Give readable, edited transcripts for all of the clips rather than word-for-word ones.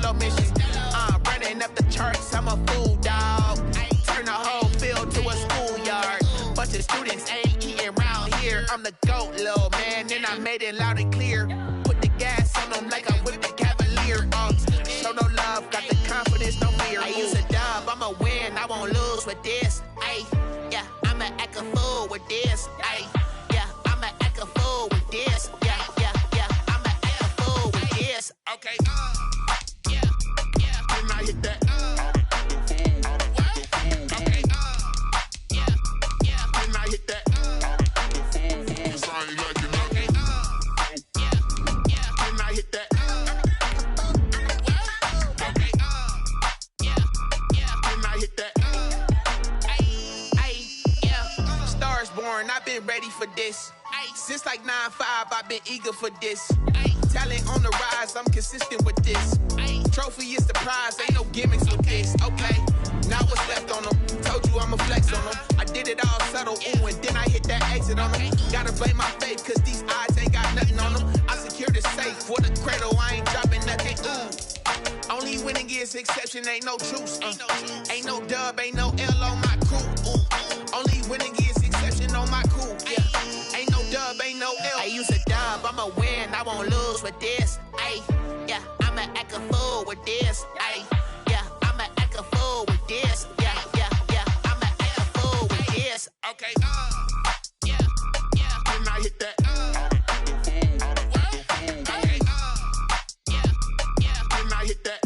no mission. Running up the charts, I'm a fool, dog. Turn the whole field to a schoolyard. Bunch of students ain't eating round here. I'm the GOAT, little man, and I made it loud and clear. Put the gas on them like I'm with the Cavalier. Show no love, got the confidence, no fear. I use a dub, I'ma win, I won't lose with this. Ay, yeah, I'ma act a fool with this. Ay, yeah, I'ma act a fool with this. Yeah, yeah, yeah, I'ma act a fool with this. Okay, yeah, yeah, then I hit that. Okay, yeah, yeah, then I hit that. I've been ready for this. Since like 9-5, I've been eager for this. Talent on the rise, I'm consistent with this. Trophy is the prize, ain't no gimmicks with this. Okay, now what's left on them? Told you I'ma flex on them. I did it all subtle, ooh, and then I hit that exit on them. Gotta blame my faith, cause these odds ain't got nothing on them. I secured the safe for the cradle, I ain't dropping nothing, ooh. Only winning is exception, ain't no truce. Ain't no dub, ain't no L on my crew. Ooh. Only winning is exception on my crew. Yeah. Ain't no dub, ain't no L. I use a dub, I'ma win, I won't lose with this. Ay, yeah, I'ma act a fool with this. Ay, yeah, I'ma act a fool with this. Yeah, yeah, yeah, I'ma act a fool with this. Okay, yeah, yeah, then I hit that. Okay, yeah, yeah, then I hit that.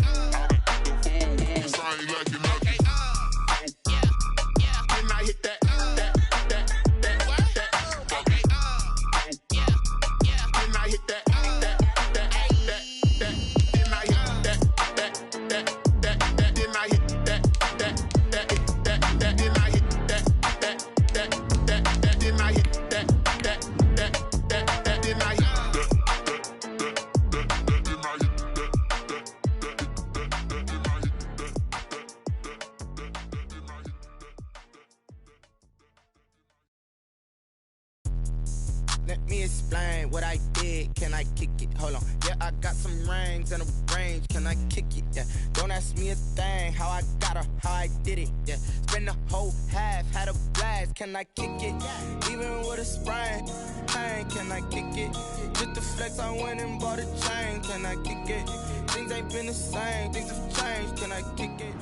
Let me explain what I did. Can I kick it? Hold on. Yeah, I got some rings and a range. Can I kick it? Yeah. Don't ask me a thing. How I got her, how I did it. Yeah. Spend the whole half, had a blast. Can I kick it? Even with a sprain. Pain, can I kick it? Just the flex, I went and bought a chain. Can I kick it? Things ain't been the same. Things have changed. Can I kick it?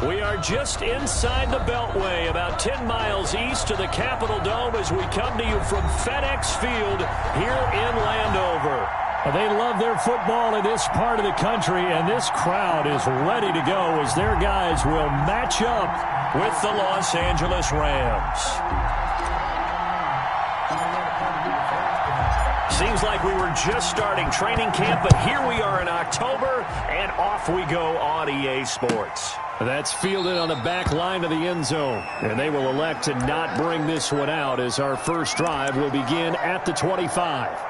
We are just inside the Beltway, about 10 miles east of the Capitol Dome as we come to you from FedEx Field here in Landover. They love their football in this part of the country, and this crowd is ready to go as their guys will match up with the Los Angeles Rams. Seems like we were just starting training camp, but here we are in October, and off we go on EA Sports. That's fielded on the back line of the end zone, and they will elect to not bring this one out as our first drive will begin at the 25.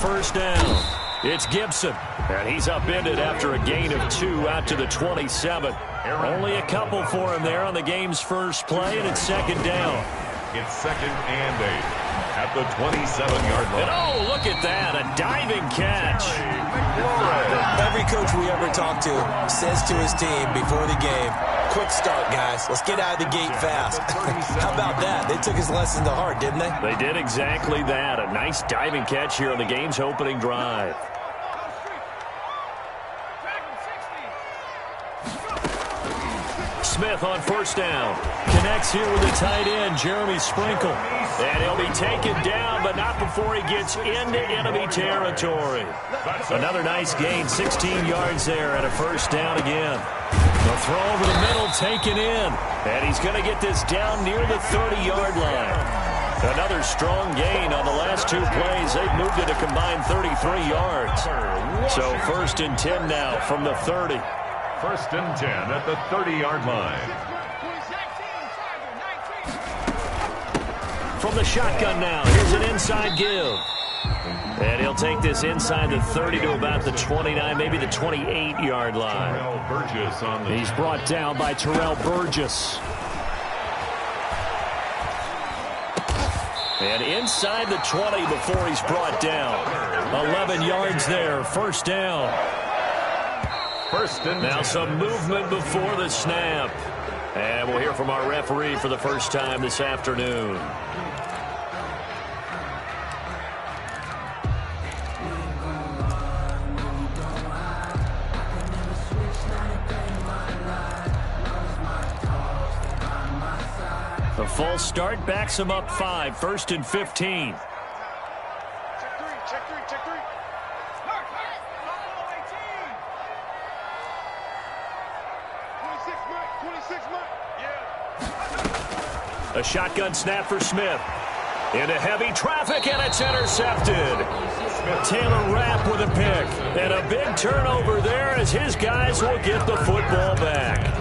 First down. It's Gibson, and he's upended after a gain of 2 out to the 27. Only a couple for him there on the game's first play, and it's second down. It's second and 8 at the 27-yard line. And oh, look at that, a diving catch. Every coach we ever talk to says to his team before the game, quick start, guys. Let's get out of the gate fast. How about that? They took his lesson to heart, didn't they? They did exactly that. A nice diving catch here on the game's opening drive. Smith on first down. Connects here with the tight end, Jeremy Sprinkle. And he'll be taken down, but not before he gets into enemy territory. Another nice gain, 16 yards there, and a first down again. The The throw over the middle taken in. And he's going to get this down near the 30-yard line. Another strong gain on the last two plays. They've moved it a combined 33 yards. So 1st and 10 now from the 30. 1st and 10 at the 30-yard line. From the shotgun now, here's an inside give. And he'll take this inside the 30 to about the 29, maybe the 28-yard line. He's brought down by Terrell Burgess. And inside the 20 before he's brought down. 11 yards there, 1st down. Now some movement before the snap. And we'll hear from our referee for the first time this afternoon. The full start backs him up 5, 1st and 15. Check three. A shotgun snap for Smith. Into heavy traffic, and it's intercepted. Taylor Rapp with a pick. And a big turnover there as his guys will get the football back.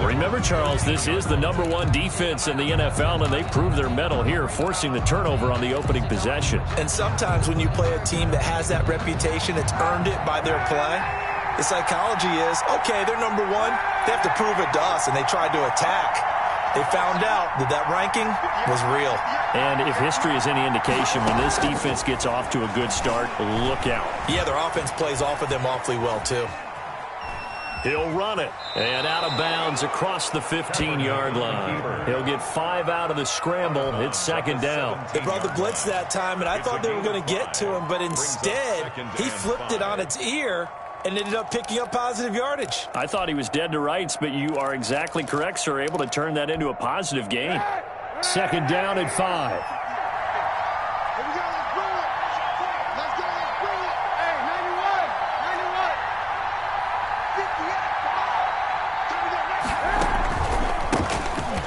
Remember, Charles, this is the #1 defense in the NFL, and they proved their mettle here, forcing the turnover on the opening possession. And sometimes when you play a team that has that reputation, it's earned it by their play. The psychology is, okay, they're #1. They have to prove it to us, and they tried to attack. They found out that that ranking was real. And if history is any indication, when this defense gets off to a good start, look out. Yeah, their offense plays off of them awfully well, too. He'll run it. And out of bounds across the 15-yard line. He'll get 5 out of the scramble. It's 2nd down. They brought the blitz that time, and I thought they were going to get to him, but instead, he flipped it on its ear and ended up picking up positive yardage. I thought he was dead to rights, but you are exactly correct, sir. Able to turn that into a positive gain. 2nd down at 5.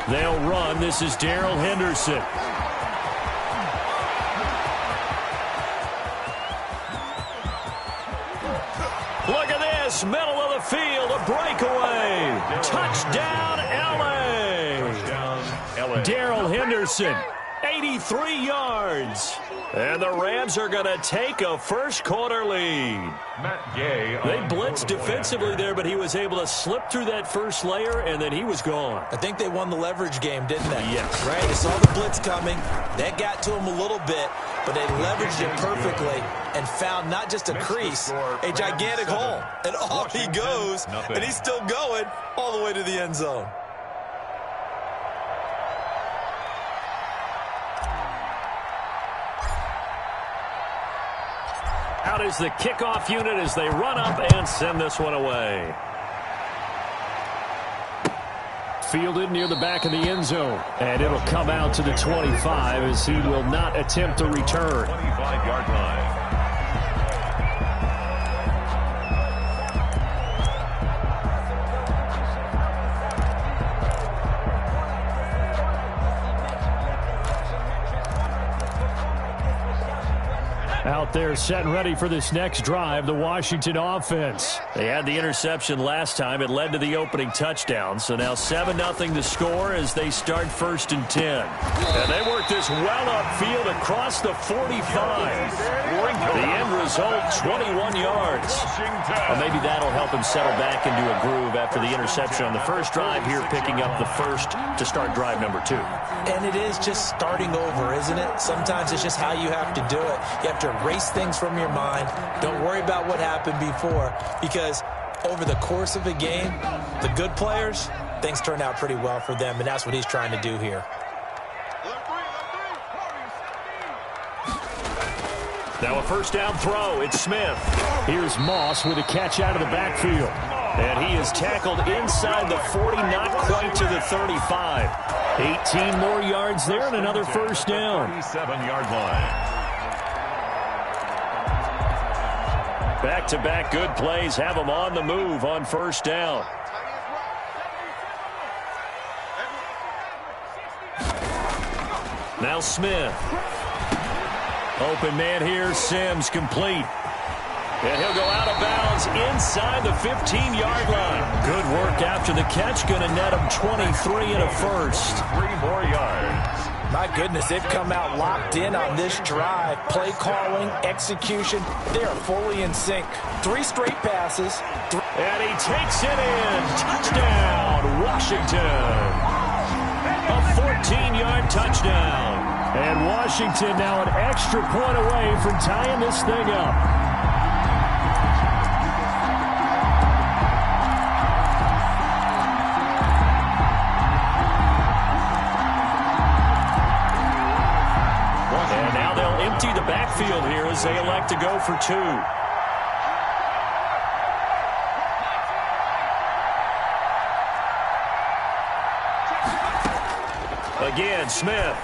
They'll run. This is Darrell Henderson. Look at this. Middle of the field. A breakaway. Touchdown, L.A. Darrell Henderson. 83 yards. And the Rams are going to take a first-quarter lead. They blitzed defensively there, but he was able to slip through that first layer, and then he was gone. I think they won the leverage game, didn't they? Yes. Right? They saw the blitz coming. That got to him a little bit, but they leveraged it perfectly and found not just a crease, a gigantic hole. And off he goes, and he's still going all the way to the end zone. Out is the kickoff unit as they run up and send this one away. Fielded near the back of the end zone. And it'll come out to the 25 as he will not attempt a return. 25-yard line. Out there set and ready for this next drive, the Washington offense. They had the interception last time. It led to the opening touchdown. So now 7-0 to score as they start 1st and 10. And they work this well upfield across the 45. The end result, 21 yards. Well, maybe that'll help him settle back into a groove after the interception on the first drive here, picking up the first to start drive number 2. And it is just starting over, isn't it? Sometimes it's just how you have to do it. You have to erase things from your mind. Don't worry about what happened before, because over the course of a game, the good players, things turn out pretty well for them, and that's what he's trying to do here. Now a first down throw. It's Smith. Here's Moss with a catch out of the backfield. And he is tackled inside the 40, not quite to the 35. 18 more yards there and another first down. 37-yard line. Back-to-back good plays have them on the move on first down. Now Smith. Open man here, Sims complete. And he'll go out of bounds inside the 15-yard line. Good work after the catch. Going to net him 23 and a first. 3 more yards. My goodness, they've come out locked in on this drive. Play calling, execution, they are fully in sync. 3 straight passes. And he takes it in. Touchdown, Washington. A 14-yard touchdown. And Washington now an extra point away from tying this thing up. And now they'll empty the backfield here as they elect to go for 2. Again, Smith.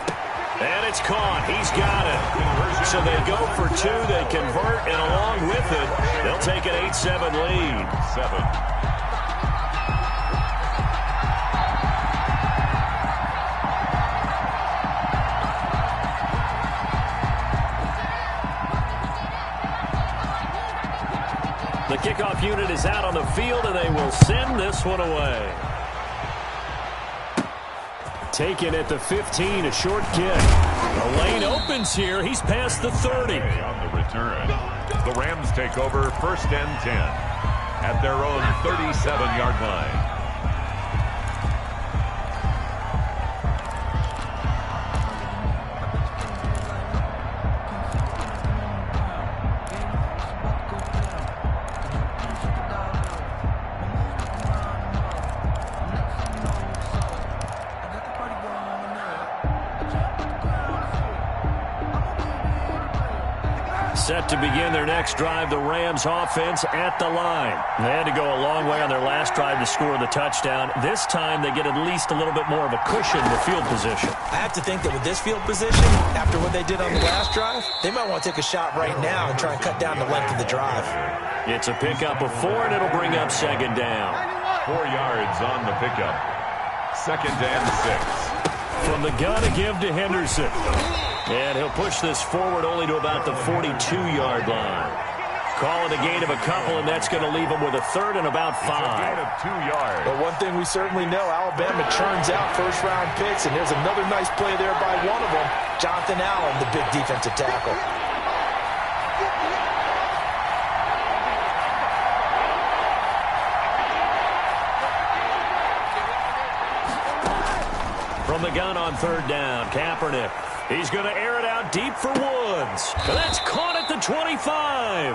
And it's caught. He's got it. So they go for 2. They convert, and along with it, they'll take an 8-7 lead. 7. The kickoff unit is out on the field, and they will send this one away. Taken at the 15, a short kick. The lane opens here. He's past the 30. On the return, the Rams take over 1st and 10 at their own 37-yard line. Set to begin their next drive, the Rams offense at the line. They had to go a long way on their last drive to score the touchdown. This time they get at least a little bit more of a cushion with field position. I have to think that with this field position, after what they did on the last drive, they might want to take a shot right now and try and cut down the length of the drive. It's a pickup of 4, and it'll bring up 2nd down. 4 yards on the pickup. 2nd and 6. From the gun to give to Henderson. And he'll push this forward only to about the 42-yard line. Call it a gain of a couple, and that's going to leave him with a 3rd and about 5. It's a gain of 2 yards. But one thing we certainly know, Alabama churns out first-round picks, and there's another nice play there by one of them, Jonathan Allen, the big defensive tackle. From the gun on 3rd down, Kaepernick. He's going to air it out deep for Woods. And that's caught at the 25.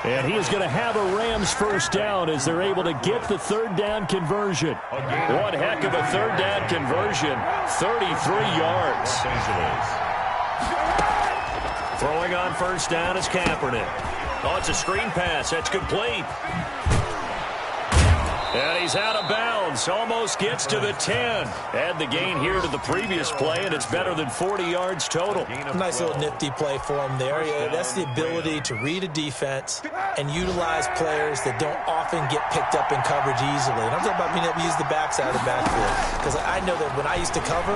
And he is going to have a Rams first down as they're able to get the 3rd down conversion. One heck of a 3rd down conversion. 33 yards. Throwing on 1st down is Kaepernick. Oh, it's a screen pass. That's complete. And he's out of bounds. Almost gets to the 10. Add the gain here to the previous play, and it's better than 40 yards total. Nice little nifty play for him there. Yeah, that's the ability to read a defense and utilize players that don't often get picked up in coverage easily. And I'm talking about being able to use the backside of the backfield. Because I know that when I used to cover,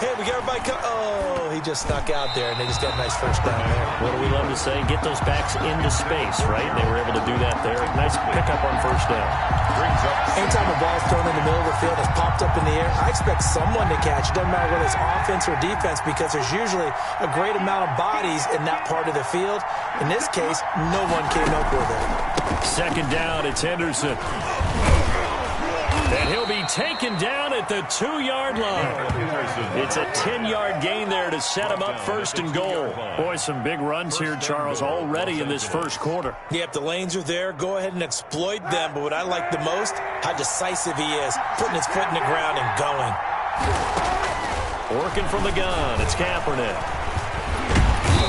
hey, we got everybody oh, he just snuck out there, and they just got a nice first down there. What do we love to say? Get those backs into space, right? They were able to do that there. Nice pickup on 1st down. Anytime a ball's thrown in the middle of the field, it's popped up in the air, I expect someone to catch. It doesn't matter whether it's offense or defense, because there's usually a great amount of bodies in that part of the field. In this case, no one came up with it. 2nd down, it's Henderson. And he'll be taken down at the 2-yard line. It's a 10-yard gain there to set him up 1st and goal. Boy, some big runs here, Charles, already in this first quarter. Yep, the lanes are there. Go ahead and exploit them. But what I like the most, how decisive he is, putting his foot in the ground and going. Working from the gun, it's Kaepernick.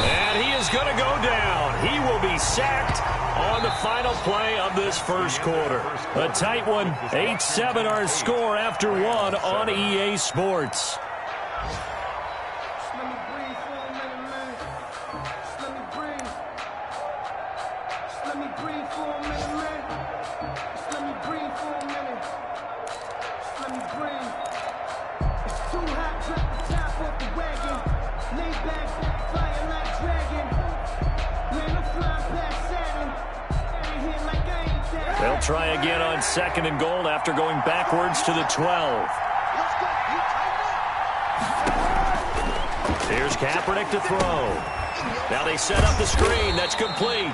And he is going to go down. He will be sacked on the final play of this first quarter. A tight one, 8-7 our score after 1 on EA Sports. They'll try again on 2nd and goal after going backwards to the 12. Here's Kaepernick to throw. Now they set up the screen. That's complete.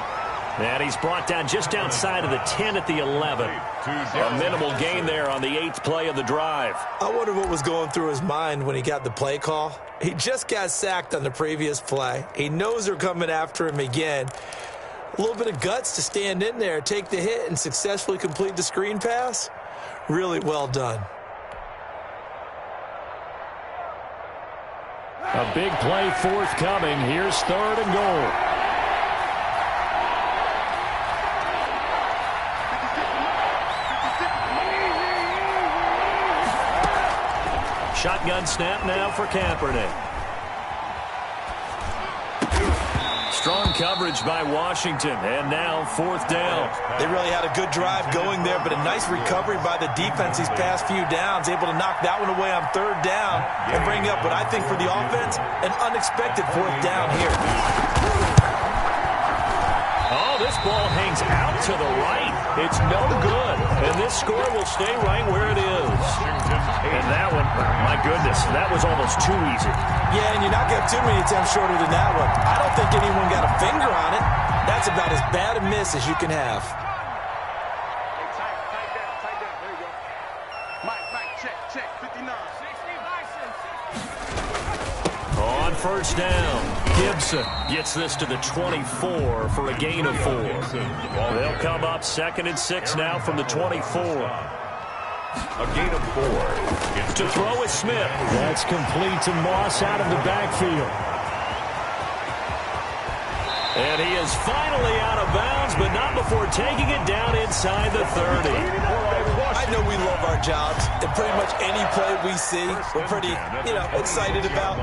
And he's brought down just outside of the 10 at the 11. A minimal gain there on the 8th play of the drive. I wonder what was going through his mind when he got the play call. He just got sacked on the previous play. He knows they're coming after him again. A little bit of guts to stand in there, take the hit, and successfully complete the screen pass. Really well done. A big play forthcoming. Here's 3rd and goal. Shotgun snap now for Kaepernick. Strong coverage by Washington, and now 4th down. They really had a good drive going there, but a nice recovery by the defense these past few downs, able to knock that one away on 3rd down and bring up what I think for the offense, an unexpected 4th down here. Oh, this ball hangs out to the right. It's no good, and this score will stay right where it is. And that one, my goodness, that was almost too easy. Yeah, and you're not getting too many attempts shorter than that one. I don't think anyone got a finger on it. That's about as bad a miss as you can have. On 1st down, Gibson gets this to the 24 for a gain of 4. They'll come up 2nd and 6 now from the 24. A gain of 4. To throw is Smith. That's complete to Moss out of the backfield. And he is finally out of bounds, but not before taking it down inside the 30. I know we love our jobs, and pretty much any play we see, we're pretty, excited about.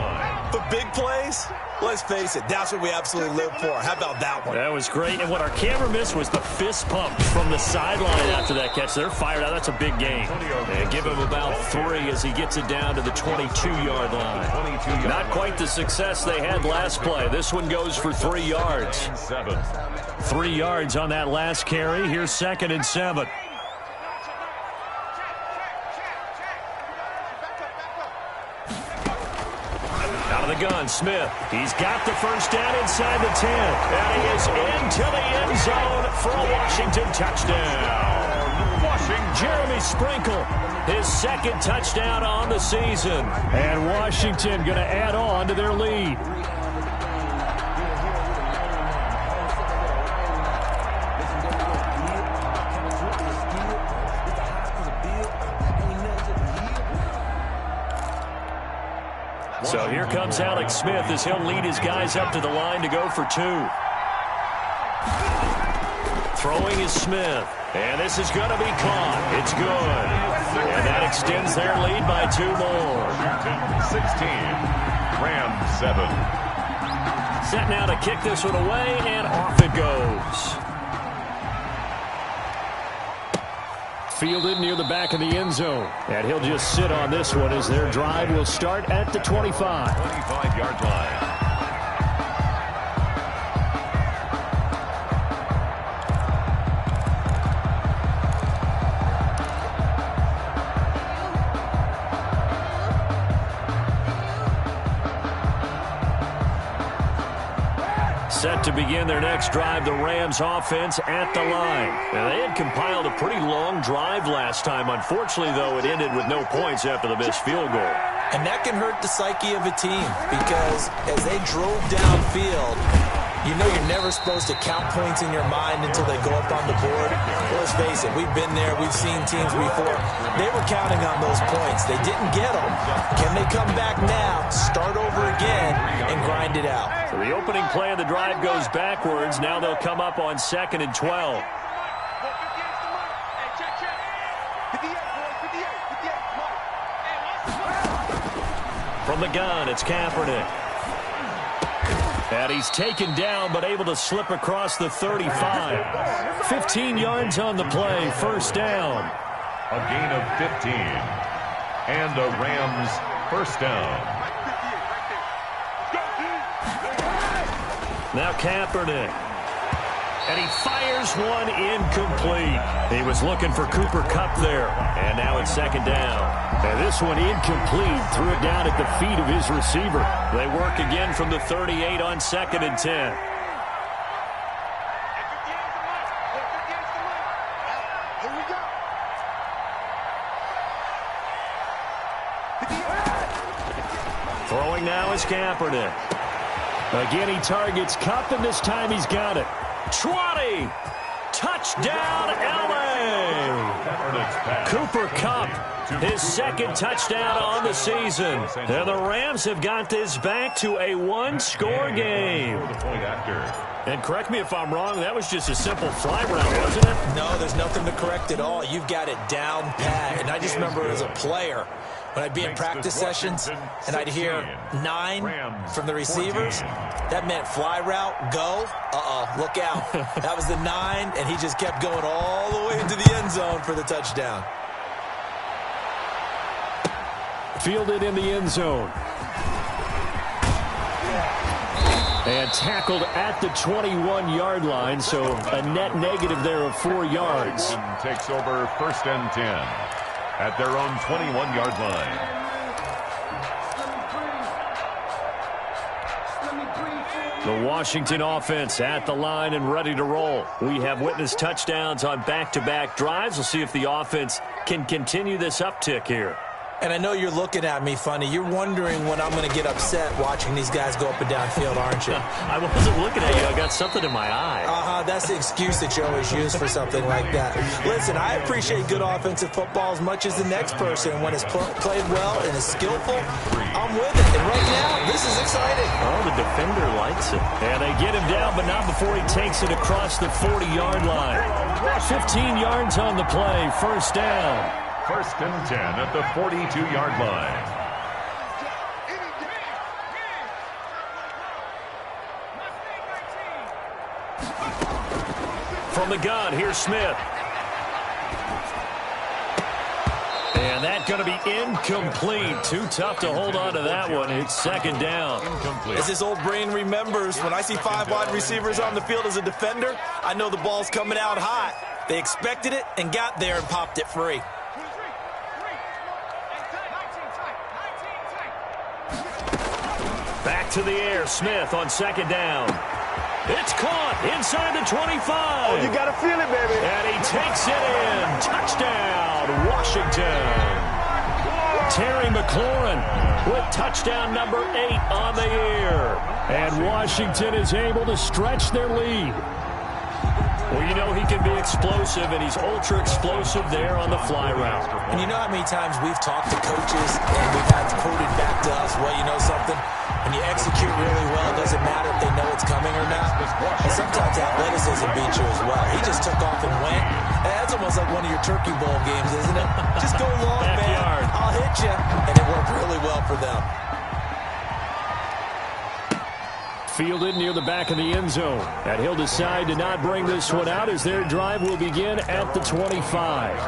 But big plays, let's face it, that's what we absolutely live for. How about that one? That was great, and what our camera missed was the fist pump from the sideline after that catch. They're fired out. That's a big gain. And give him about 3 as he gets it down to the 22-yard line. Not quite the success they had last play. This one goes for 3 yards. 3 yards on that last carry. Here's 2nd and 7. Out of the gun, Smith. He's got the 1st down inside the 10. And he is into the end zone for a Washington touchdown. Jeremy Sprinkle, his 2nd touchdown on the season. And Washington going to add on to their lead. So here comes Alex Smith as he'll lead his guys up to the line to go for 2. Throwing is Smith. And this is going to be caught. It's good. And that extends their lead by 2 more. 16. Rams 7. Set now to kick this one away, and off it goes. Fielded near the back of the end zone. And he'll just sit on this one as their drive will start at the 25. 25-yard line. Set to begin their next drive, the Rams offense at the line. Now, they had compiled a pretty long drive last time. Unfortunately, though, it ended with no points after the missed field goal. And that can hurt the psyche of a team because as they drove downfield, you know you're never supposed to count points in your mind until they go up on the board. Well, let's face it, we've been there. We've seen teams before. They were counting on those points. They didn't get them. Can they come back now, start over again, and grind it out? So the opening play of the drive goes backwards. Now they'll come up on 2nd and 12. From the gun, it's Kaepernick. And he's taken down, but able to slip across the 35. 15 yards on the play, 1st down. A gain of 15. And a Rams 1st down. Now Kaepernick. And he fires one incomplete. He was looking for Cooper Kupp there. And now it's second down. And this one incomplete. Threw it down at the feet of his receiver. They work again from the 38 on 2nd and 10. Throwing now is Kaepernick. Again, he targets Kupp, and this time he's got it. 20. Touchdown, L.A. Cooper Kupp, his second touchdown on the season. And the Rams have got this back to a one-score game. And correct me if I'm wrong, that was just a simple fly route, wasn't it? No, there's nothing to correct at all. You've got it down pat. And I just remember as a player, when I'd be in practice sessions and I'd hear 9 from the receivers, that meant fly route, go, look out. That was the 9, and he just kept going all the way into the end zone for the touchdown. Fielded in the end zone. And tackled at the 21-yard line, so a net negative there of 4 yards. Takes over 1st and 10 at their own 21-yard line. The Washington offense at the line and ready to roll. We have witnessed touchdowns on back-to-back drives. We'll see if the offense can continue this uptick here. And I know you're looking at me funny. You're wondering when I'm going to get upset watching these guys go up and down field, aren't you? I wasn't looking at you. I got something in my eye. That's the excuse that you always use for something like that. Listen, I appreciate good offensive football as much as the next person. When it's played well and is skillful, I'm with it. And right now, this is exciting. Oh, the defender likes it. And they get him down, but not before he takes it across the 40-yard line. 15 yards on the play. First down. 1st and 10 at the 42-yard line. From the gun, here's Smith. And that's going to be incomplete. Too tough to hold on to that one. It's second down. Incomplete. As this old brain remembers, when I see 5 wide receivers on the field as a defender, I know the ball's coming out hot. They expected it and got there and popped it free. Back to the air, Smith on second down. It's caught inside the 25. Oh, you got to feel it, baby. And he takes it in. Touchdown, Washington. Terry McLaurin with touchdown number 8 on the year. And Washington is able to stretch their lead. Well, you know he can be explosive, and he's ultra-explosive there on the fly route. And you know how many times we've talked to coaches and we've had quoted back to us, well, you know something? When you execute really well, it doesn't matter if they know it's coming or not. And sometimes athleticism beats you as well. He just took off and went. And that's almost like one of your Turkey Bowl games, isn't it? Just go long, man. I'll hit you. And it worked really well for them. Fielded near the back of the end zone. And he'll decide to not bring this one out as their drive will begin at the 25.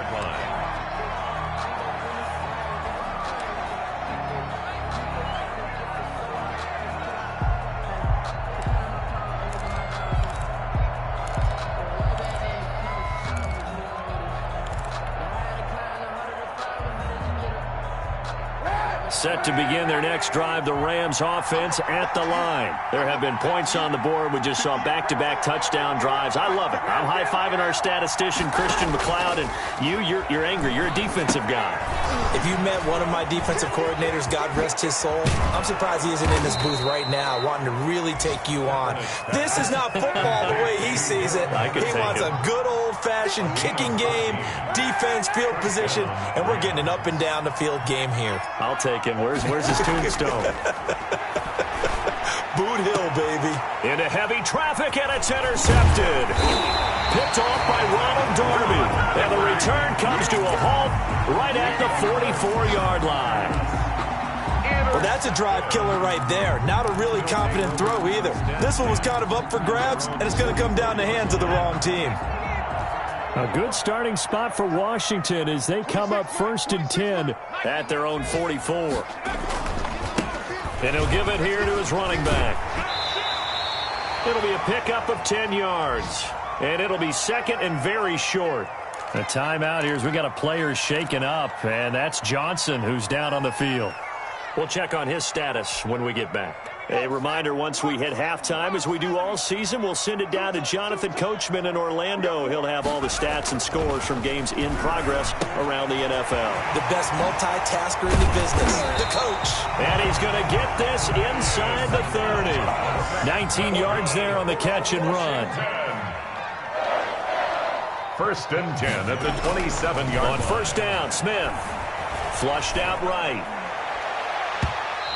Set to begin their next drive, the Rams offense at the line. There have been points on the board. We just saw back-to-back touchdown drives. I love it. I'm high-fiving our statistician, Christian McLeod, and you're angry. You're a defensive guy. If you met one of my defensive coordinators, God rest his soul, I'm surprised he isn't in this booth right now wanting to really take you on. This is not football the way he sees it. He wants a good old-fashioned kicking game, defense, field position, and we're getting an up-and-down-the-field game here. I'll take him. Where's his tombstone? Boot Hill, baby. Into heavy traffic, and it's intercepted. Picked off by Ronald Darby. And the return comes to a halt right at the 44-yard line. Well, that's a drive killer right there. Not a really confident throw either. This one was kind of up for grabs, and it's going to come down the hands of the wrong team. A good starting spot for Washington as they come up 1st and 10 at their own 44. And he'll give it here to his running back. It'll be a pickup of 10 yards. and it'll be second and very short. A timeout here as we got a player shaken up, and that's Johnson who's down on the field. We'll check on his status when we get back. A reminder, once we hit halftime, as we do all season, we'll send it down to Jonathan Coachman in Orlando. He'll have all the stats and scores from games in progress around the NFL. The best multitasker in the business, the coach. And he's going to get this inside the 30. 19 yards there on the catch and run. First and 10 at the 27-yard line. On first down, Smith. Flushed out right.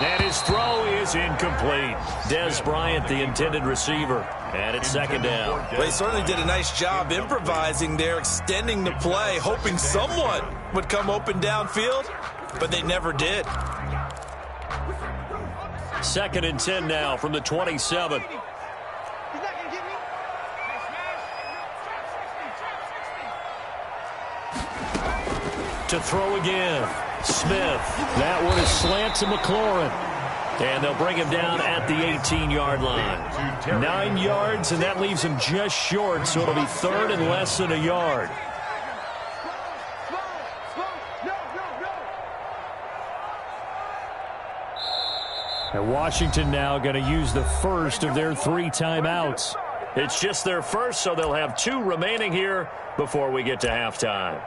And his throw is incomplete. Des Bryant, the intended receiver. And it's second down. Well, he certainly did a nice job improvising there, extending the play, hoping someone would come open downfield, but they never did. Second and 10 now from the 27. To throw again. Smith. That one is slant to McLaurin. And they'll bring him down at the 18-yard line. 9 yards, and that leaves him just short, so it'll be third and less than a yard. And Washington now going to use the first of their 3 timeouts. It's just their first, so they'll have 2 remaining here before we get to halftime.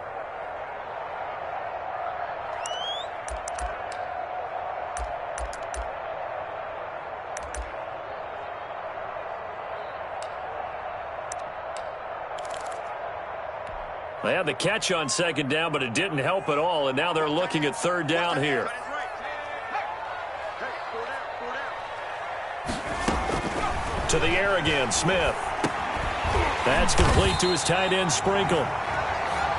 They had the catch on second down, but it didn't help at all, and now they're looking at third down here. To the air again, Smith. That's complete to his tight end, Sprinkle.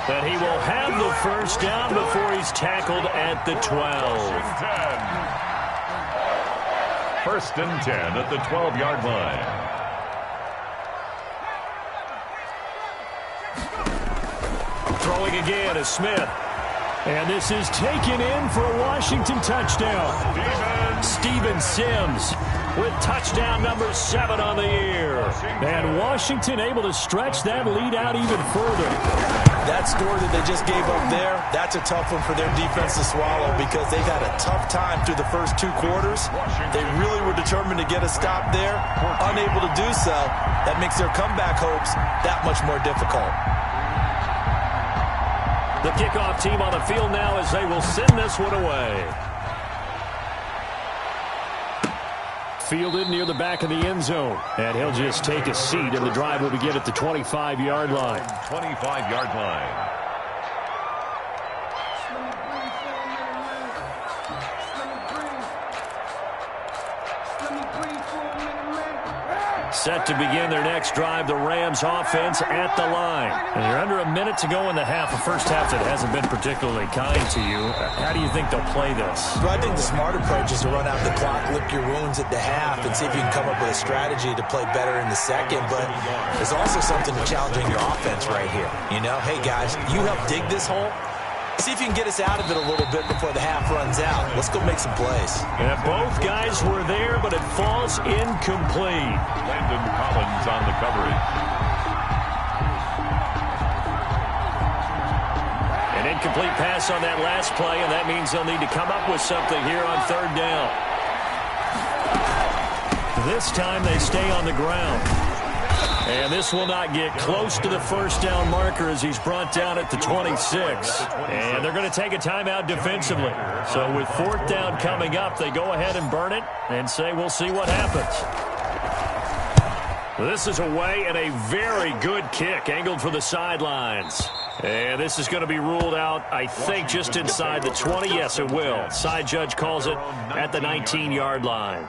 But he will have the first down before he's tackled at the 12. First and 10 at the 12-yard line. Throwing again is Smith. And this is taken in for a Washington touchdown. Steven Sims with touchdown number 7 on the year. And Washington able to stretch that lead out even further. That score that they just gave up there, that's a tough one for their defense to swallow because they've had a tough time through the first 2 quarters. They really were determined to get a stop there. Unable to do so, that makes their comeback hopes that much more difficult. The kickoff team on the field now as they will send this one away. Fielded near the back of the end zone. And he'll just take a seat, and the drive will begin at the 25-yard line. 25-yard line. Set to begin their next drive, the Rams offense at the line. And you're under a minute to go in the half, a first half that hasn't been particularly kind to you. How do you think they'll play this? Well, I think the smart approach is to run out the clock, lick your wounds at the half, and see if you can come up with a strategy to play better in the second. But there's also something challenging your offense right here. You know, hey, guys, you help dig this hole. See if you can get us out of it a little bit before the half runs out. Let's go make some plays. And both guys were there, but it falls incomplete. Landon Collins on the coverage. An incomplete pass on that last play, and that means they'll need to come up with something here on third down. This time they stay on the ground. And this will not get close to the first down marker as he's brought down at the 26. And they're going to take a timeout defensively. So with fourth down coming up, they go ahead and burn it and say we'll see what happens. This is away and a very good kick angled for the sidelines. And this is going to be ruled out, I think, just inside the 20. Yes, it will. Side judge calls it at the 19-yard line.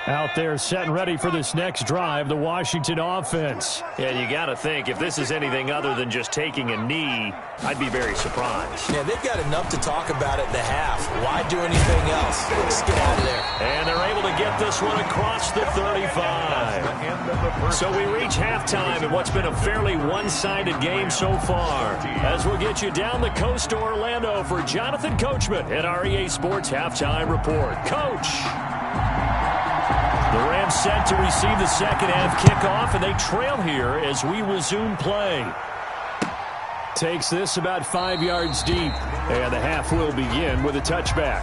Out there set and ready for this next drive, the Washington offense. Yeah, you got to think, if this is anything other than just taking a knee, I'd be very surprised. Yeah, they've got enough to talk about at the half. Why do anything else? Let's get out of there. And they're able to get this one across the 35. So we reach halftime in what's been a fairly one-sided game so far. As we'll get you down the coast to Orlando for Jonathan Coachman at our EA Sports Halftime Report. Coach! The Rams set to receive the second half kickoff, and they trail here as we resume play. Takes this about 5 yards deep, and the half will begin with a touchback.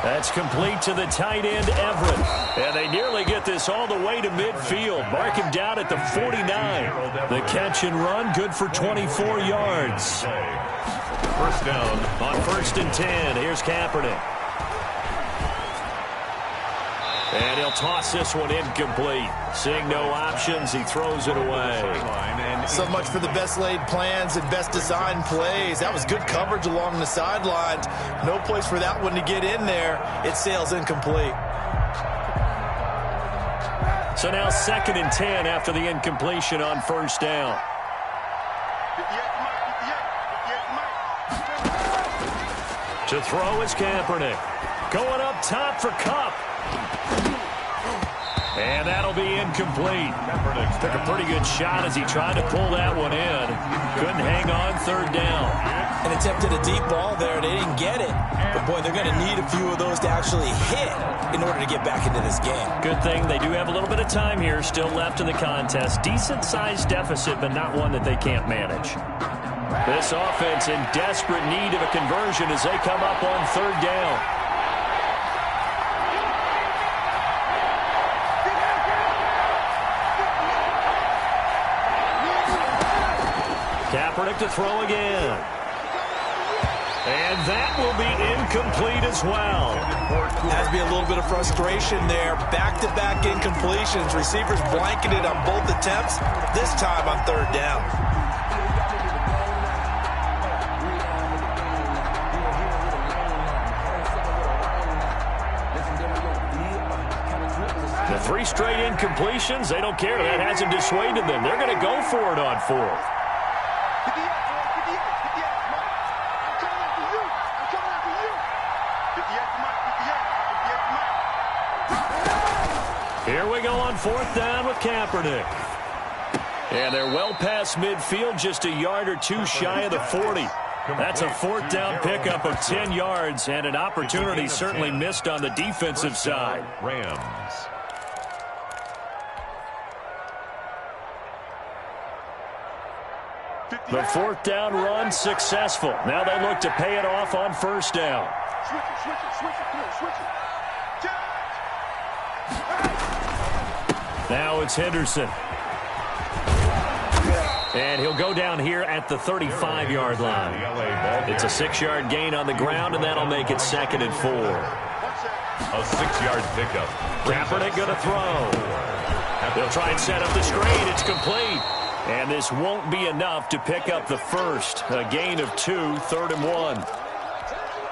That's complete to the tight end, Everett. And they nearly get this all the way to midfield. Mark him down at the 49. The catch and run, good for 24 yards. First down. On 1st and 10, here's Kaepernick. And he'll toss this one incomplete. Seeing no options, he throws it away. So much for the best laid plans and best designed plays. That was good coverage along the sidelines. No place for that one to get in there. It sails incomplete. So now 2nd and 10 after the incompletion on 1st down. To throw is Kaepernick. Going up top for Kupp. And that'll be incomplete. Took a pretty good shot as he tried to pull that one in. Couldn't hang on 3rd down. And attempted a deep ball there. They didn't get it. But, boy, they're going to need a few of those to actually hit in order to get back into this game. Good thing they do have a little bit of time here still left in the contest. Decent-sized deficit, but not one that they can't manage. This offense in desperate need of a conversion as they come up on 3rd down. Kaepernick to throw again. And that will be incomplete as well. Has to be a little bit of frustration there. Back-to-back incompletions. Receivers blanketed on both attempts, this time on 3rd down. The 3 straight incompletions, they don't care. That hasn't dissuaded them. They're going to go for it on 4th. Here we go on 4th down with Kaepernick. And they're well past midfield, just a yard or 2 shy of the 40. That's a 4th down pickup of 10 yards and an opportunity certainly missed on the defensive side. Rams. The 4th down run successful. Now they look to pay it off on 1st down. Now it's Henderson. And he'll go down here at the 35-yard line. It's a 6-yard gain on the ground, and that'll make it 2nd and 4. A 6-yard pickup. Kaepernick going to throw. They'll try and set up the screen. It's complete. And this won't be enough to pick up the first. A gain of 2, 3rd and 1.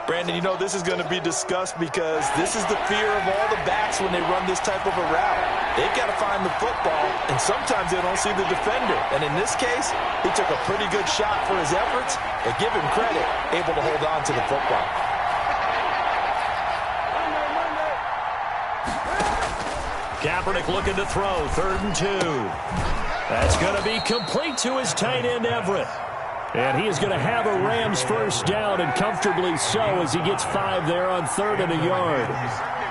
Brandon, you know this is going to be discussed because this is the fear of all the backs when they run this type of a route. They've got to find the football, and sometimes they don't see the defender. And in this case, he took a pretty good shot for his efforts, but give him credit, able to hold on to the football. Kaepernick looking to throw, 3rd and 2. That's going to be complete to his tight end, Everett. And he is going to have a Rams 1st down, and comfortably so as he gets 5 there on 3rd and a yard.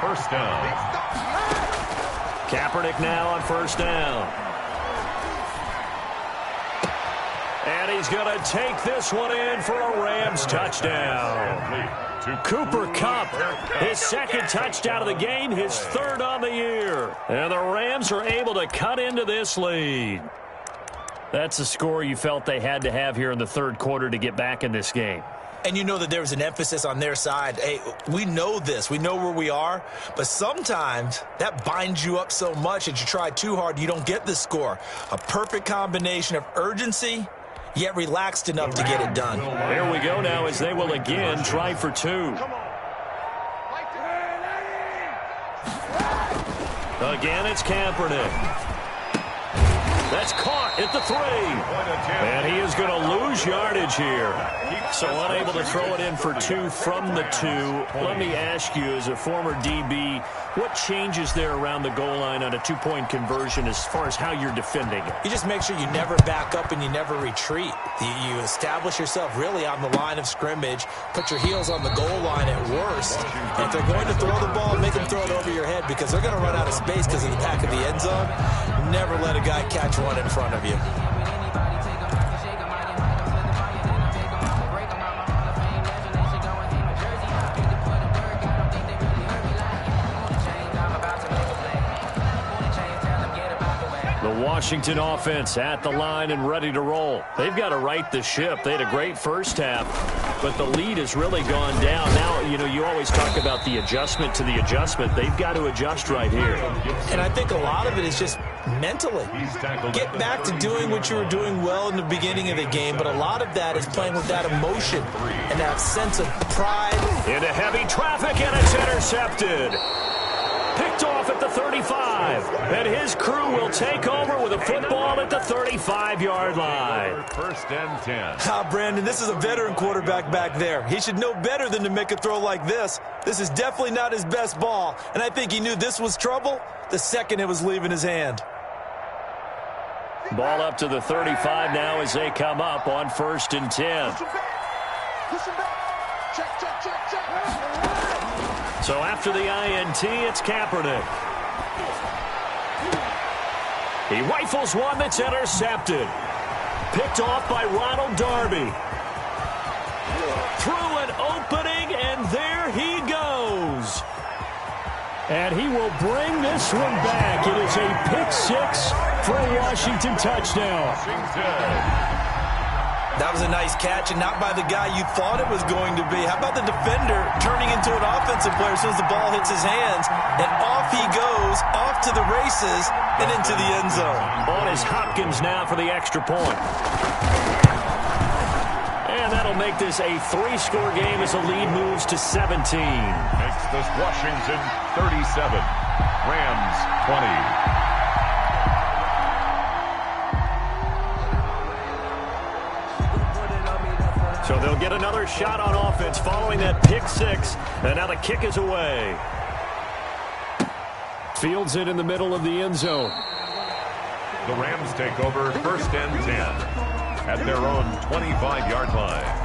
1st down. Kaepernick now on 1st down. And he's going to take this one in for a Rams touchdown. Cooper Kupp, his 2nd touchdown of the game, his 3rd on the year. And the Rams are able to cut into this lead. That's a score you felt they had to have here in the 3rd quarter to get back in this game. And you know that there was an emphasis on their side. Hey, we know this. We know where we are. But sometimes that binds you up so much that you try too hard, you don't get the score. A perfect combination of urgency, yet relaxed enough to get it done. There we go now as they will again try for 2. Again, it's Kaepernick. That's caught at the 3. And he is going to lose yardage here. So unable to throw it in for 2 from the 2. Let me ask you, as a former DB, what changes there around the goal line on a 2-point conversion as far as how you're defending it? You just make sure you never back up and you never retreat. You establish yourself really on the line of scrimmage, put your heels on the goal line at worst. And if they're going to throw the ball, make them throw it over your head because they're going to run out of space because of the back of the end zone. Never let a guy catch one in front of you. Washington offense at the line and ready to roll. They've got to right the ship. They had a great first half, but the lead has really gone down. Now, you always talk about the adjustment to the adjustment. They've got to adjust right here. And I think a lot of it is just mentally. Get back to doing what you were doing well in the beginning of the game, but a lot of that is playing with that emotion and that sense of pride. Into heavy traffic, and it's intercepted. Picked off at the 35, and his crew will take over with a football at the 35-yard line. First and 10. Brandon, this is a veteran quarterback back there. He should know better than to make a throw like this. This is definitely not his best ball, and I think he knew this was trouble the second it was leaving his hand. Ball up to the 35 now as they come up on 1st and 10. So after the INT, it's Kaepernick. He rifles one that's intercepted. Picked off by Ronald Darby. Through an opening, and there he goes. And he will bring this one back. It is a pick-6 for a Washington touchdown. That was a nice catch, and not by the guy you thought it was going to be. How about the defender turning into an offensive player as soon as the ball hits his hands, and off he goes, off to the races, and into the end zone. On is Hopkins now for the extra point. And that'll make this a 3-score game as the lead moves to 17. Makes this Washington 37, Rams 20. So they'll get another shot on offense following that pick-6, and now the kick is away. Fields it in the middle of the end zone. The Rams take over 1st and 10 at their own 25-yard line.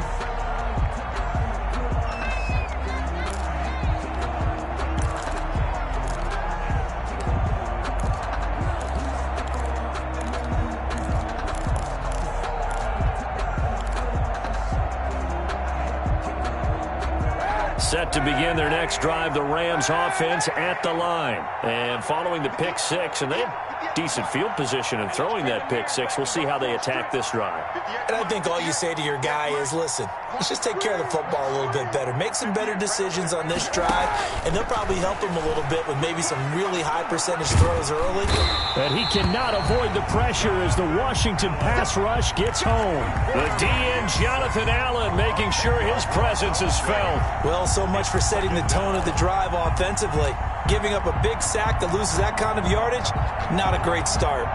Set to begin their next drive, the Rams offense at the line. And following the pick-6, and they have decent field position in throwing that pick-6. We'll see how they attack this drive. And I think all you say to your guy is, listen, let's just take care of the football a little bit better. Make some better decisions on this drive, and they'll probably help him a little bit with maybe some really high percentage throws early. But he cannot avoid the pressure as the Washington pass rush gets home. The DN, Jonathan Allen, making sure his presence is felt. Well, so much for setting the tone of the drive offensively. Giving up a big sack that loses that kind of yardage, not a great start.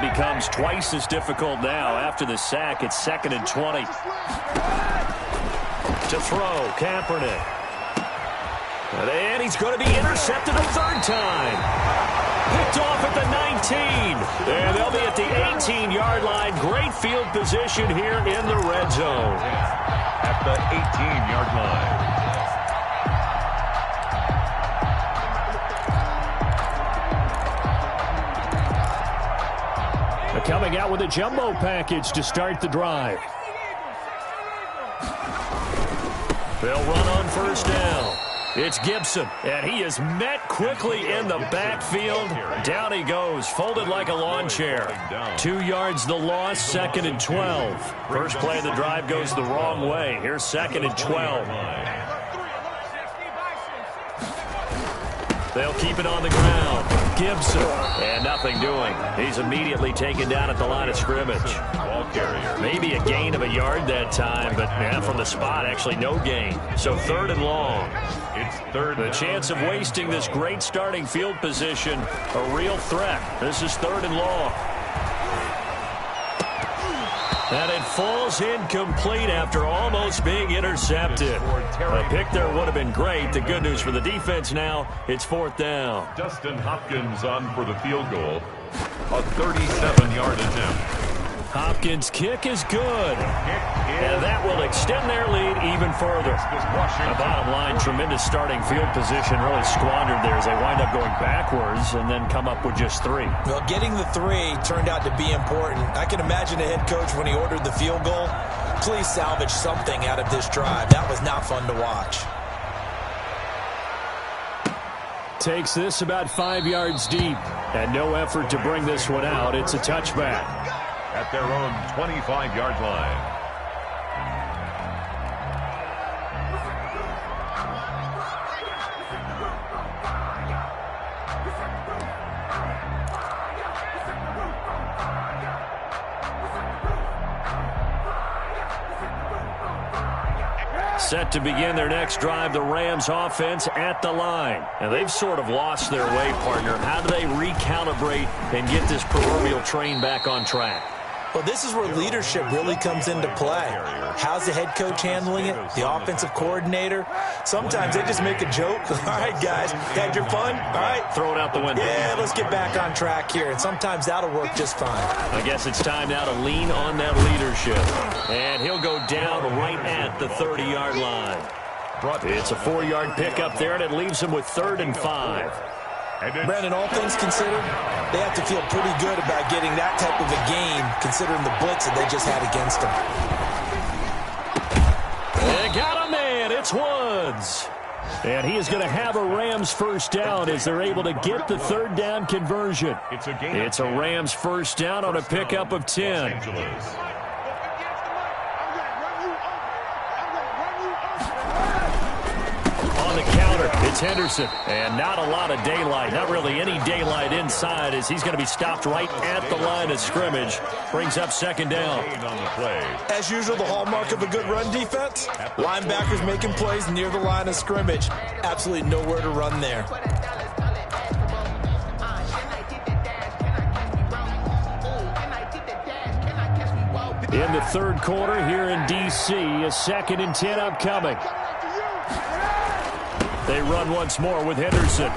Becomes twice as difficult now after the sack. It's 2nd and 20. To throw, Kaepernick. And he's going to be intercepted a 3rd time. Picked off at the 19. And they'll be at the 18-yard line. Great field position here in the red zone. At the 18-yard line. Coming out with a jumbo package to start the drive. They'll run on 1st down. It's Gibson, and he is met quickly in the backfield. Down he goes, folded like a lawn chair. 2 yards the loss, 2nd and 12. First play of the drive goes the wrong way. Here's 2nd and 12. They'll keep it on the ground. Gibson, and nothing doing. He's immediately taken down at the line of scrimmage. Ball carrier. Maybe a gain of a yard that time, but from the spot, actually no gain. So 3rd and long. It's 3rd. The chance of wasting this great starting field position, a real threat. This is 3rd and long. And it falls incomplete after almost being intercepted. A pick there would have been great. The good news for the defense now, it's 4th down. Dustin Hopkins on for the field goal. A 37-yard attempt. Hopkins' kick is good. And that will extend their lead even further. The bottom line, tremendous starting field position, really squandered there as they wind up going backwards and then come up with just 3. Well, getting the 3 turned out to be important. I can imagine the head coach when he ordered the field goal. Please salvage something out of this drive. That was not fun to watch. Takes this about 5 yards deep. And no effort to bring this one out. It's a touchback. At their own 25-yard line. Set to begin their next drive, the Rams offense at the line. And they've sort of lost their way, partner. How do they recalibrate and get this proverbial train back on track? Well, this is where leadership really comes into play. How's the head coach handling it? The offensive coordinator? Sometimes they just make a joke. All right, guys, had your fun? All right. Throw it out the window. Yeah, let's get back on track here. And sometimes that'll work just fine. I guess it's time now to lean on that leadership. And he'll go down right at the 30-yard line. It's a 4-yard pickup there, and it leaves him with 3rd and 5. Brandon, all things considered, they have to feel pretty good about getting that type of a game, considering the blitz that they just had against them. They got a man. It's Woods. And he is going to have a Rams first down as they're able to get the 3rd down conversion. It's a Rams first down on a pickup of 10. On the counter, it's Henderson. And not a lot of daylight, not really any daylight inside as he's going to be stopped right at the line of scrimmage. Brings up 2nd down. As usual, the hallmark of a good run defense, linebackers making plays near the line of scrimmage. Absolutely nowhere to run there. In the 3rd quarter here in D.C., a 2nd and 10 upcoming. They run once more with Henderson.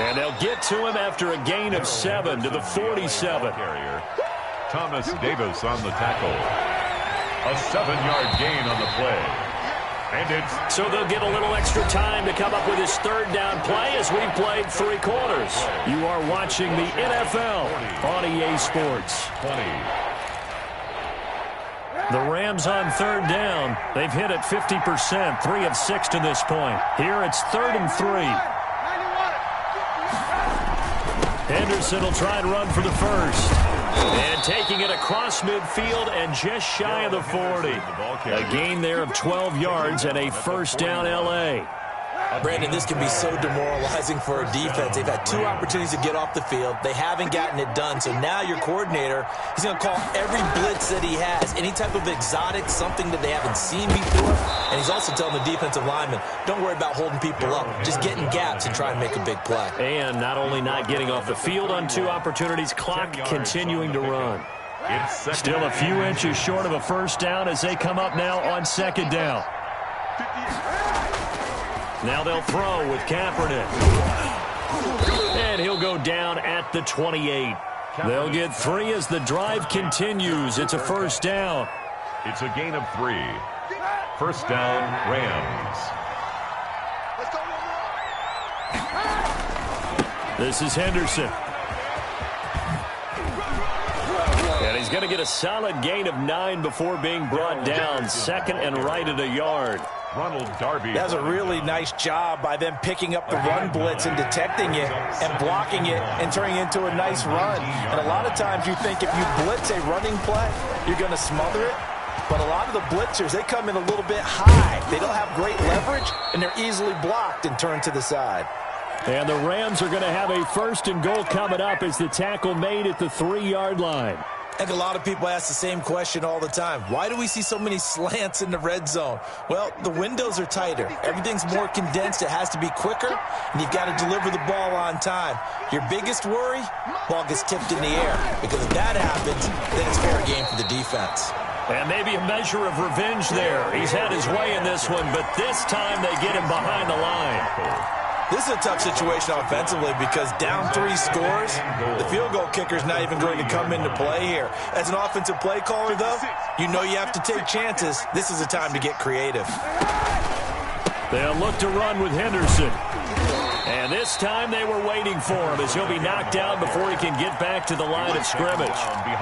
And they'll get to him after a gain of 7 to the 47. Thomas Davis on the tackle. A 7-yard gain on the play. And it's so they'll get a little extra time to come up with his 3rd down play as we've played 3 quarters. You are watching the NFL on EA Sports. 20. The Rams on 3rd down. They've hit it 50%, 3 of 6 to this point. Here it's 3rd and 3. Henderson will try and run for the first. And taking it across midfield and just shy of the 40. A gain there of 12 yards and a first down L.A. Brandon, this can be so demoralizing for a defense. They've had 2 opportunities to get off the field. They haven't gotten it done. So now your coordinator, he's going to call every blitz that he has, any type of exotic, something that they haven't seen before. And he's also telling the defensive linemen, don't worry about holding people up. Just get in gaps and try and make a big play. And not only not getting off the field on 2 opportunities, clock continuing to run. Still a few inches short of a first down as they come up now on 2nd down. Now they'll throw with Kaepernick. And he'll go down at the 28. They'll get 3 as the drive continues. It's a first down. It's a gain of 3. First down, Rams. This is Henderson. And he's going to get a solid gain of 9 before being brought down. Second and right at a yard. Ronald Darby. That was a really nice job by them picking up the run blitz and detecting it and blocking it and turning it into a nice run. And a lot of times you think if you blitz a running play, you're going to smother it. But a lot of the blitzers, they come in a little bit high. They don't have great leverage, and they're easily blocked and turned to the side. And the Rams are going to have a first and goal coming up as the tackle made at the 3-yard line. I think a lot of people ask the same question all the time. Why do we see so many slants in the red zone? Well, the windows are tighter. Everything's more condensed. It has to be quicker, and you've got to deliver the ball on time. Your biggest worry, ball gets tipped in the air, because if that happens, then it's fair game for the defense. And maybe a measure of revenge there. He's had his way in this one, but this time they get him behind the line. This is a tough situation offensively because down 3 scores, the field goal kicker's not even going to come into play here. As an offensive play caller, though, you know you have to take chances. This is a time to get creative. They'll look to run with Henderson. And this time they were waiting for him as he'll be knocked down before he can get back to the line of scrimmage.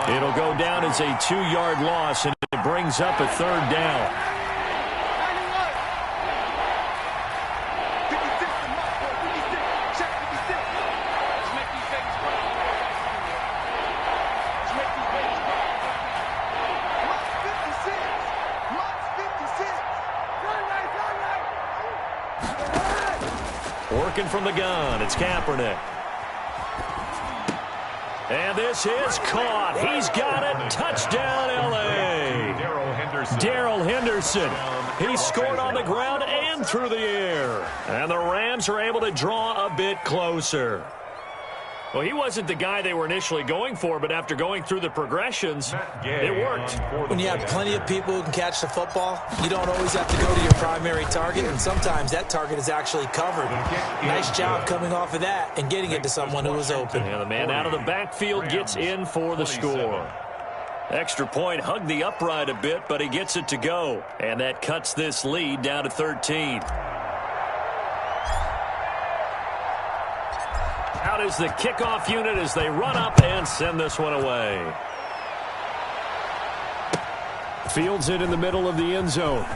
It'll go down as a 2-yard loss, and it brings up a 3rd down. Working from the gun, it's Kaepernick. And this is caught. He's got it. Touchdown, L.A. Darrell Henderson. He scored on the ground and through the air. And the Rams are able to draw a bit closer. Well, he wasn't the guy they were initially going for, but after going through the progressions, it worked. When you have plenty of people who can catch the football, you don't always have to go to your primary target, and sometimes that target is actually covered. Nice job coming off of that and getting it to someone who was open. And the man out of the backfield gets in for the score. Extra point hugged the upright a bit, but he gets it to go. And that cuts this lead down to 13. Out is the kickoff unit as they run up and send this one away. Fields it in the middle of the end zone.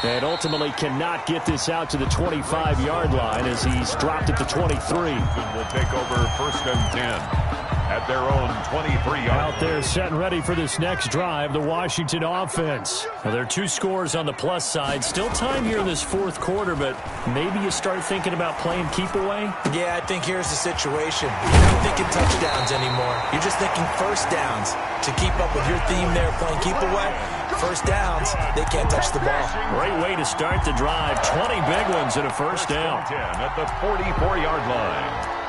And ultimately cannot get this out to the 25-yard line as he's dropped at the 23. Will take over 1st and 10. At their own 23-yard. Out there set and ready for this next drive, the Washington offense. Well, there are 2 scores on the plus side. Still time here in this 4th quarter, but maybe you start thinking about playing keep away? Yeah, I think here's the situation. You're not thinking touchdowns anymore. You're just thinking first downs. To keep up with your theme there, playing keep away, first downs, they can't touch the ball. Great way to start the drive. 20 big ones and a first down. 10 at the 44-yard line.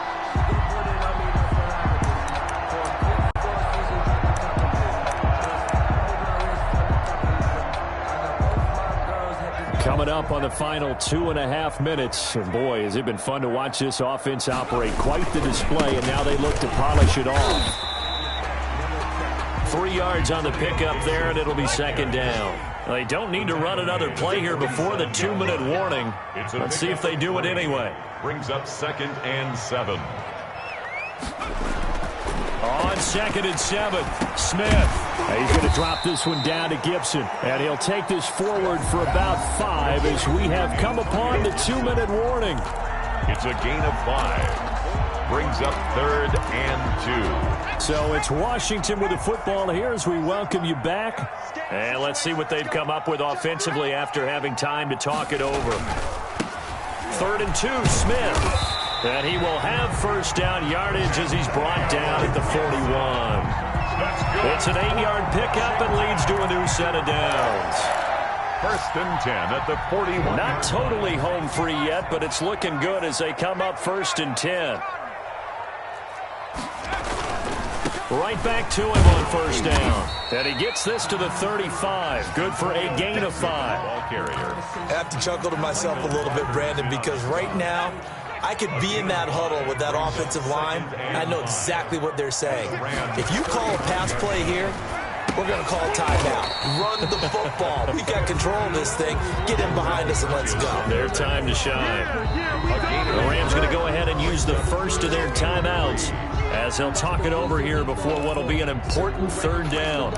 Coming up on the final 2.5 minutes. And boy, has it been fun to watch this offense operate. Quite the display, and now they look to polish it off. 3 yards on the pickup there, and it'll be 2nd down. They don't need to run another play here before the 2-minute warning. Let's see if they do it anyway. Brings up 2nd and 7. On 2nd and 7, Smith. He's going to drop this one down to Gibson. And he'll take this forward for about 5 as we have come upon the 2-minute warning. It's a gain of 5. Brings up 3rd and 2. So it's Washington with the football here as we welcome you back. And let's see what they've come up with offensively after having time to talk it over. 3rd and 2, Smith. And he will have first down yardage as he's brought down at the 41. It's an 8-yard pickup and leads to a new set of downs. 1st and 10 at the 41. Not totally home free yet, but it's looking good as they come up 1st and 10. Right back to him on first down. And he gets this to the 35. Good for a gain of 5. Ball carrier. I have to chuckle to myself a little bit, Brandon, because right now I could be in that huddle with that offensive line. I know exactly what they're saying. If you call a pass play here, we're going to call a timeout. Run the football. We've got control of this thing. Get in behind us and let's go. Their time to shine. The Rams going to go ahead and use the first of their timeouts as they'll talk it over here before what will be an important third down.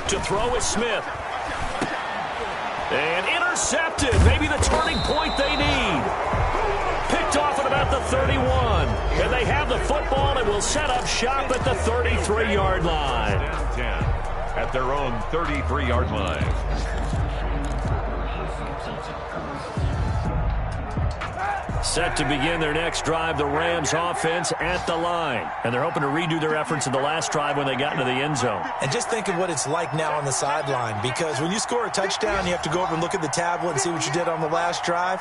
To throw is Smith. And intercepted. Maybe the turning point they need. Picked off at about the 31. And they have the football and will set up shop at the 33-yard line. Down 10 at their own 33-yard line. Set to begin their next drive, the Rams offense at the line. And they're hoping to redo their efforts in the last drive when they got into the end zone. And just think of what it's like now on the sideline, because when you score a touchdown, you have to go over and look at the tablet and see what you did on the last drive.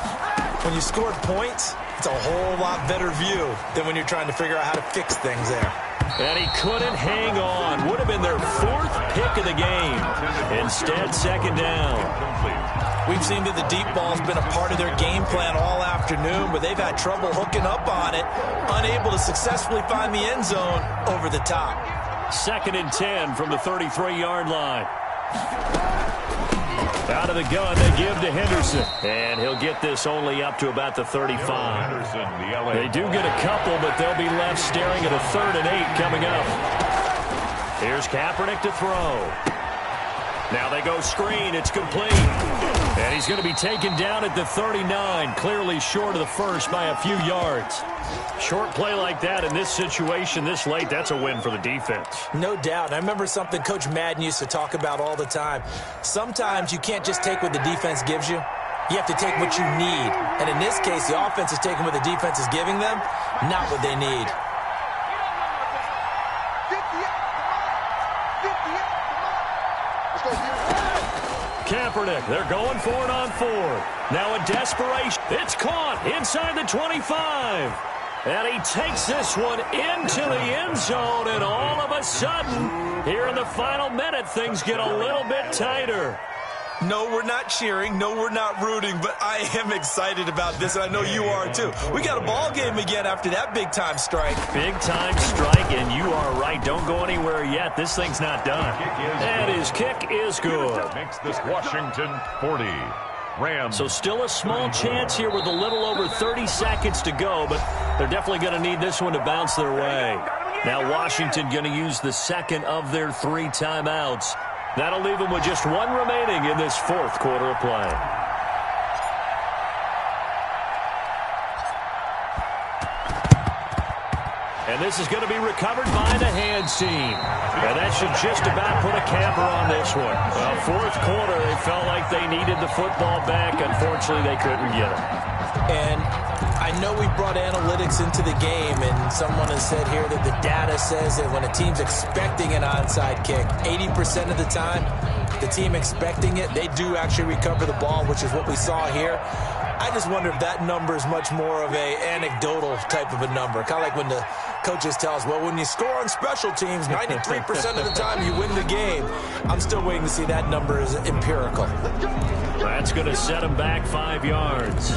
When you scored points, it's a whole lot better view than when you're trying to figure out how to fix things there. And he couldn't hang on. Would have been their fourth pick of the game. Instead, second down. We've seen that the deep ball's been a part of their game plan all afternoon, but they've had trouble hooking up on it, unable to successfully find the end zone over the top. 2nd and 10 from the 33-yard line. Out of the gun, they give to Henderson. And he'll get this only up to about the 35. They do get a couple, but they'll be left staring at a 3rd and 8 coming up. Here's Kaepernick to throw. Now they go screen. It's complete. And he's going to be taken down at the 39, clearly short of the first by a few yards. Short play like that in this situation this late, that's a win for the defense. No doubt. I remember something Coach Madden used to talk about all the time. Sometimes you can't just take what the defense gives you. You have to take what you need. And in this case, the offense is taking what the defense is giving them, not what they need. Kaepernick, they're going for it on 4th. Now a desperation. It's caught inside the 25. And he takes this one into the end zone, and all of a sudden, here in the final minute, things get a little bit tighter. No, we're not cheering. No, we're not rooting, but I am excited about this, and I know you are too. We got a ball game again after that big-time strike. Big-time strike, and you are right. Don't go anywhere yet. This thing's not done. And his kick is good. Makes this Washington 40. Rams. So still a small chance here with a little over 30 seconds to go, but they're definitely going to need this one to bounce their way. Now Washington going to use the second of their 3 timeouts. That'll leave them with just 1 remaining in this 4th quarter of play. And this is going to be recovered by the hands team. And that should just about put a capper on this one. Well, 4th quarter, they felt like they needed the football back. Unfortunately, they couldn't get it. And I know we brought analytics into the game, and someone has said here that the data says that when a team's expecting an onside kick, 80% of the time, the team expecting it, they do actually recover the ball, which is what we saw here. I just wonder if that number is much more of a anecdotal type of a number. Kind of like when the coaches tell us, well, when you score on special teams, 93% of the time you win the game. I'm still waiting to see that number is empirical. That's going to set them back 5 yards.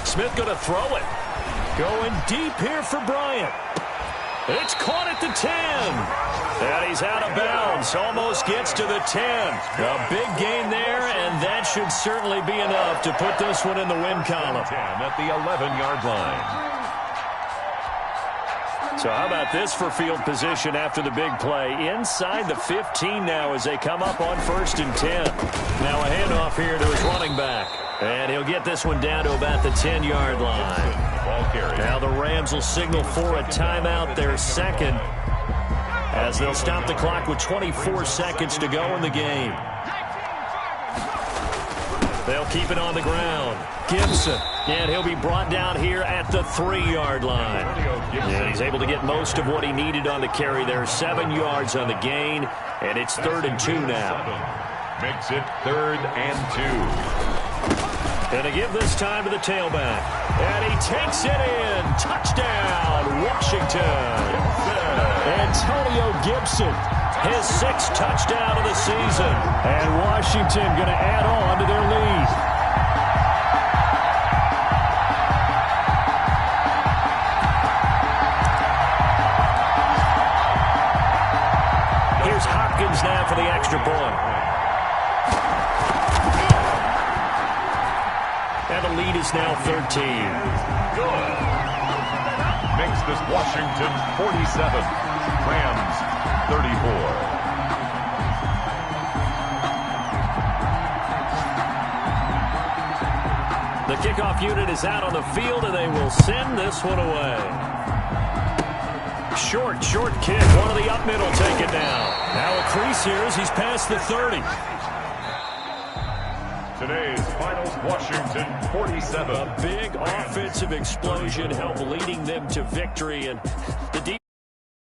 Smith going to throw it. Going deep here for Bryant. It's caught at the 10. And he's out of bounds. Almost gets to the 10. A big gain there, and that should certainly be enough to put this one in the win column. 10 at the 11-yard line. So how about this for field position after the big play? Inside the 15 now as they come up on 1st and 10. Now a handoff here to his running back. And he'll get this one down to about the 10-yard line. Ball carried. Now the Rams will signal for a timeout, their second, as they'll stop the clock with 24 seconds to go in the game. They'll keep it on the ground. Gibson, and he'll be brought down here at the 3-yard line. And he's able to get most of what he needed on the carry there. 7 yards on the gain, and it's 3rd and 2 now. Makes it 3rd and 2. And to give this time to the tailback. And he takes it in. Touchdown, Washington. Antonio Gibson, his 6th touchdown of the season. And Washington going to add on to their lead. Here's Hopkins now for the extra point. And the lead is now 13. Good. Makes this Washington 47. Rams 34. The kickoff unit is out on the field, and they will send this one away. Short kick. One of the up middle take it down. Now a crease here as he's past the 30. Today's finals, Washington 47. A big offensive explosion helped leading them to victory, and the